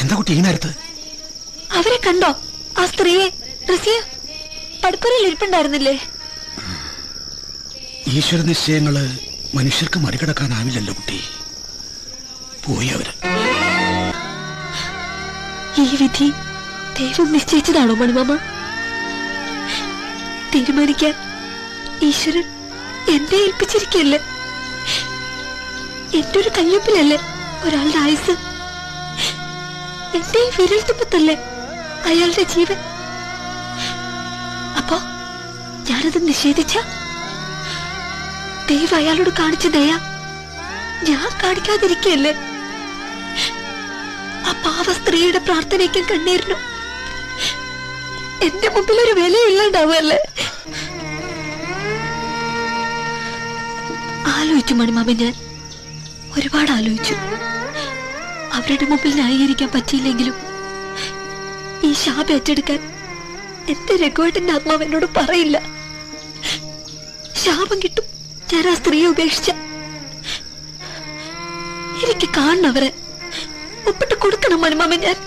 എന്താ കുട്ടി ഈ നേരത്ത്? അവരെ കണ്ടോ? ആ സ്ത്രീയെ പടുപ്പുരയിൽ ഇരിപ്പുണ്ടായിരുന്നില്ലേ? ഈശ്വര നിശ്ചയങ്ങള് മനുഷ്യർക്ക് മറികടക്കാനാവില്ലല്ലോ കുട്ടി. പോയി അവര്. ഈ വിധി ദൈവം നിശ്ചയിച്ചതാണോ മണിമാമ? തീരുമാനിക്കാൻ ഈശ്വരൻ എന്നെ ഏൽപ്പിച്ചിരിക്കല്ലേ? എന്റെ ഒരു കയ്യൊപ്പിലല്ലേ ഒരാളുടെ ആയുസ്? എന്റെ വിരൽ തുമ്പത്തല്ലേ അയാളുടെ ജീവൻ? അപ്പോ ഞാനത് നിഷേധിച്ച ദൈവം അയാളോട് കാണിച്ച ദയ ഞാൻ കാണിക്കാതിരിക്കല്ലേ? ആ പാവ സ്ത്രീയുടെ പ്രാർത്ഥനയ്ക്കും കണ്ണീരിനും എന്റെ മുമ്പിൽ ഒരു വിലയില്ലാണ്ടാവുമല്ലേ? ആലോചിച്ചു മണിമാമൻ, ഞാൻ ഒരുപാട് ആലോചിച്ചു. അവരുടെ മുമ്പിൽ ന്യായീകരിക്കാൻ പറ്റിയില്ലെങ്കിലും ഈ ശാപം ഏറ്റെടുക്കാൻ എന്റെ രഘുവേട്ടന്റെ ആത്മാവ് എന്നോട് പറയില്ല. ശാപം കിട്ടും ഞാൻ ആ സ്ത്രീയെ ഉപേക്ഷിച്ച. എനിക്ക് കാണണം, അവരെ ഒപ്പിട്ട് കൊടുക്കണം മണിമാമൻ. ഞാൻ